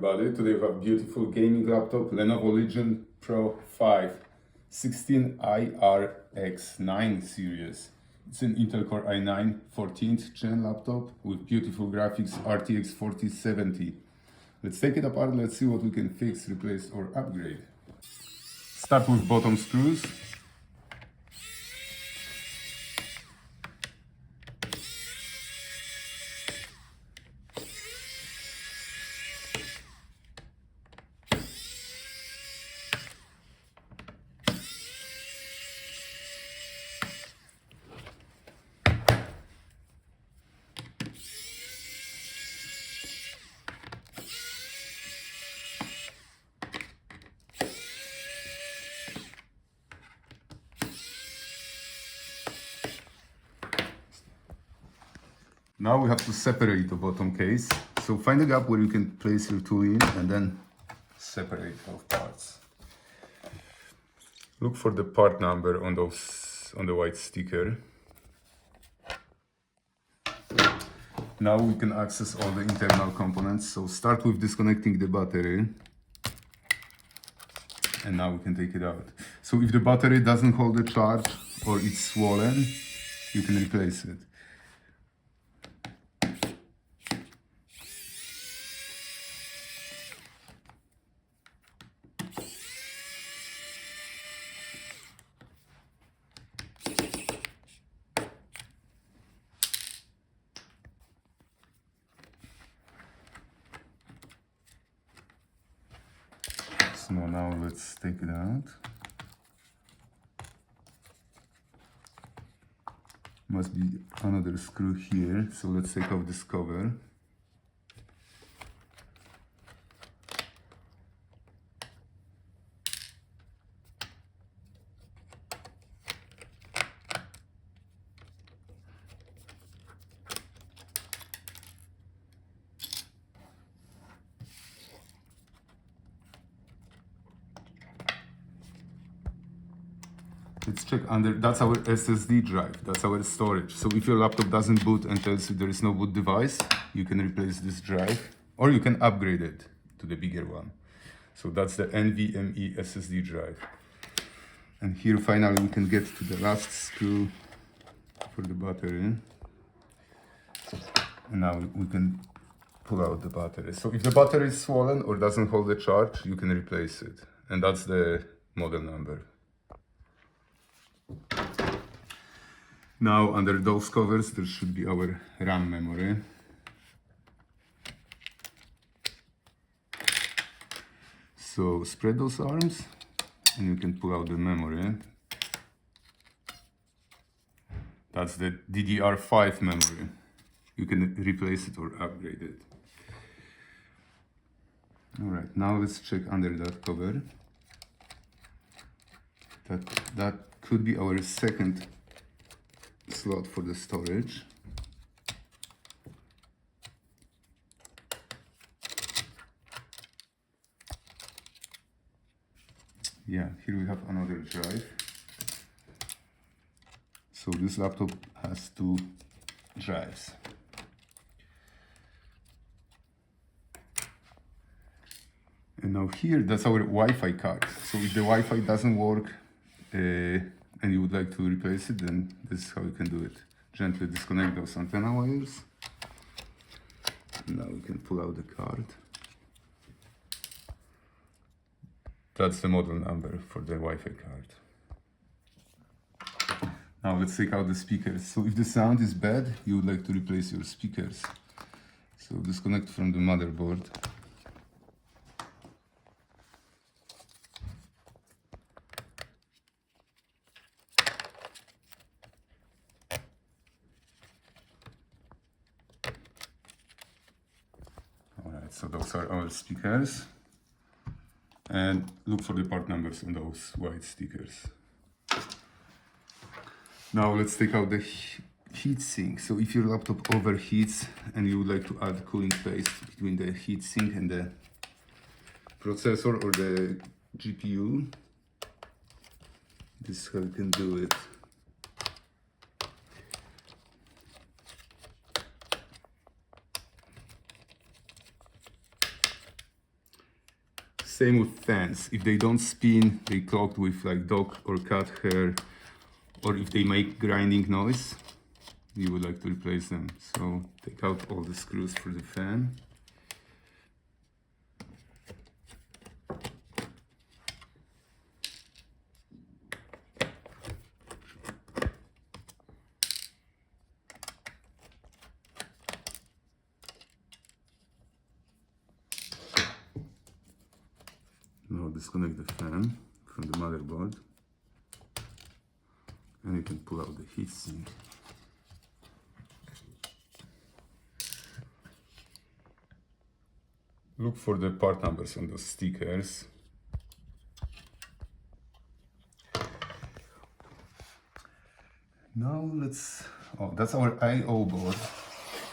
everybody. Today we have beautiful gaming laptop, Lenovo Legion Pro 5 16IRX9 series. It's an Intel Core i9 14th gen laptop with beautiful graphics, RTX 4070. Let's take it apart, let's see what we can fix, replace or upgrade. Start with bottom screws. Now we have to separate the bottom case. So find a gap where you can place your tool in and then separate both parts. Look for the part number on the white sticker. Now we can access all the internal components. So start with disconnecting the battery. And now we can take it out. So if the battery doesn't hold the charge or it's swollen, you can replace it. So now let's take it out. Must be another screw here, so let's take off this cover. Let's check under, that's our SSD drive, that's our storage. So if your laptop doesn't boot and tells you there is no boot device, you can replace this drive or you can upgrade it to the bigger one. So that's the NVMe SSD drive. And here finally we can get to the last screw for the battery. And now we can pull out the battery. So if the battery is swollen or doesn't hold the charge, you can replace it. And that's the model number. Now under those covers there should be our RAM memory. So spread those arms and you can pull out the memory. That's the DDR5 memory. You can replace it or upgrade it. Alright, now let's check under that cover. That could be our second slot for the storage. Yeah, here we have another drive. So this laptop has two drives. And now here, that's our Wi-Fi card. So if the Wi-Fi doesn't work and you would like to replace it, then this is how you can do it. Gently disconnect those antenna wires. And now we can pull out the card. That's the model number for the Wi-Fi card. Now let's take out the speakers. So if the sound is bad, you would like to replace your speakers. So disconnect from the motherboard. So those are our speakers, and look for the part numbers on those white stickers. Now let's take out the heatsink. So if your laptop overheats and you would like to add cooling paste between the heatsink and the processor or the GPU, this is how you can do it. Same with fans. If they don't spin, they clogged with like dog or cat hair, or if they make grinding noise, you would like to replace them. So take out all the screws for the fan. Now disconnect the fan from the motherboard, and you can pull out the heatsink. Look for the part numbers on those stickers. Now that's our I/O board.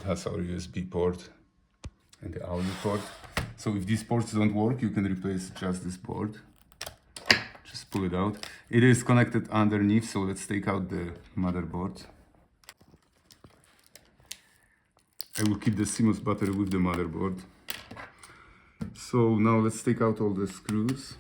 It has our USB port and the audio port. So if these ports don't work, you can replace just this board. Just pull it out. It is connected underneath, so let's take out the motherboard. I will keep the CMOS battery with the motherboard. So now let's take out all the screws.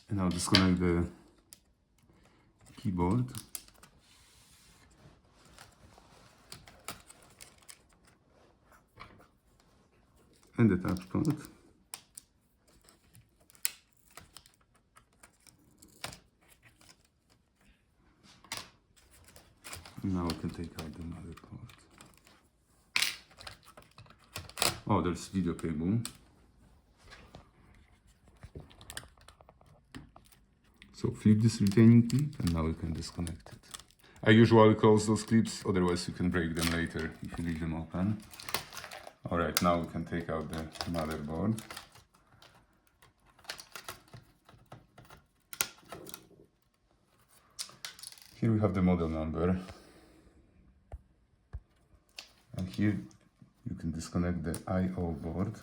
And now disconnect the keyboard. And the touchpad. Now we can take out the motherboard. Oh, there's video cable. So flip this retaining clip and now you can disconnect it. I usually close those clips, otherwise you can break them later if you leave them open. Alright, now we can take out the motherboard. Here we have the model number. And here you can disconnect the I/O board.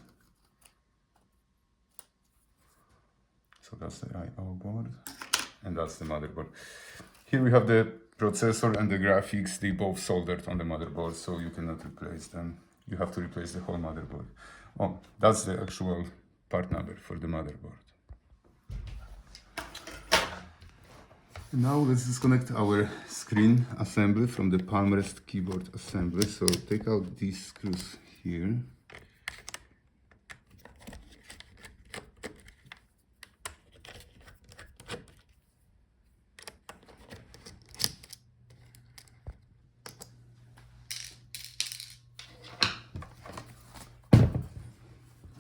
So that's the I/O board. And that's the motherboard. Here we have the processor and the graphics. They both soldered on the motherboard, so you cannot replace them. You have to replace the whole motherboard. Oh, that's the actual part number for the motherboard. Now let's disconnect our screen assembly from the Palmrest keyboard assembly. So take out these screws here.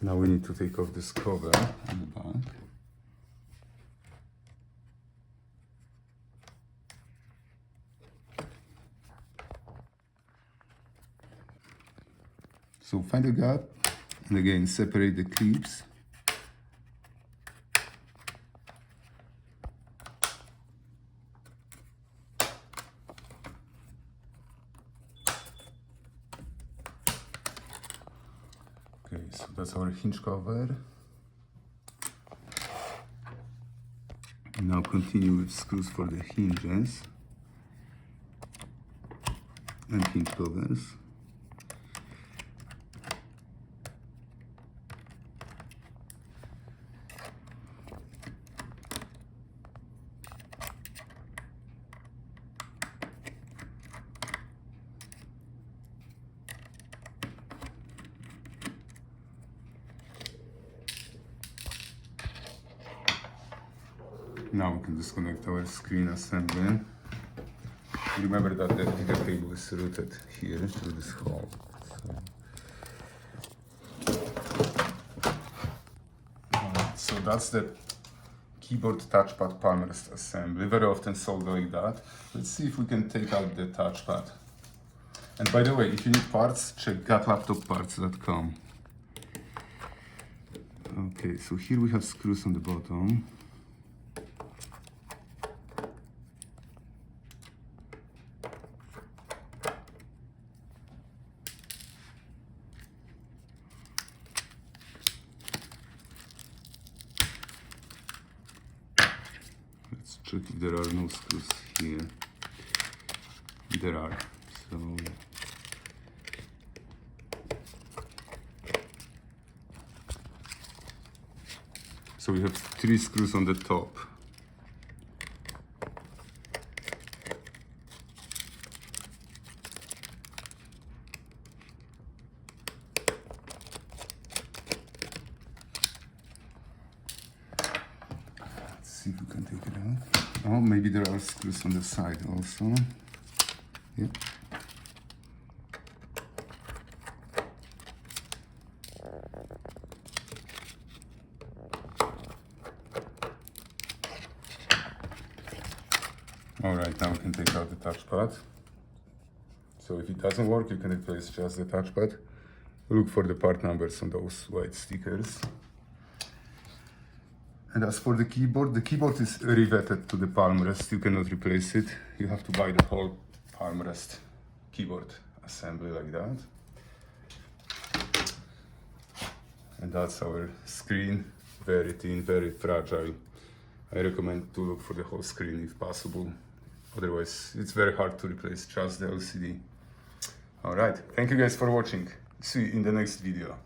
Now we need to take off this cover on the back. So find a gap and again separate the clips. Okay, so that's our hinge cover. And now continue with screws for the hinges and hinge covers. Now we can disconnect our screen assembly. Remember that the video cable is routed here through this hole. So that's the keyboard touchpad Palmrest assembly. Very often sold like that. Let's see if we can take out the touchpad. And by the way, if you need parts, check gatlaptopparts.com. Okay, so here we have screws on the bottom. check if there are no screws here. There are. So we have 3 screws on the top. Let's see if we can take it out. Oh, maybe there are screws on the side also. Yeah. Alright, now we can take out the touchpad. So if it doesn't work, you can replace just the touchpad. Look for the part numbers on those white stickers. And as for the keyboard is riveted to the Palmrest. You cannot replace it. You have to buy the whole Palmrest keyboard assembly like that. And that's our screen. Very thin, very fragile. I recommend to look for the whole screen if possible. Otherwise, it's very hard to replace just the LCD. Alright, thank you guys for watching. See you in the next video.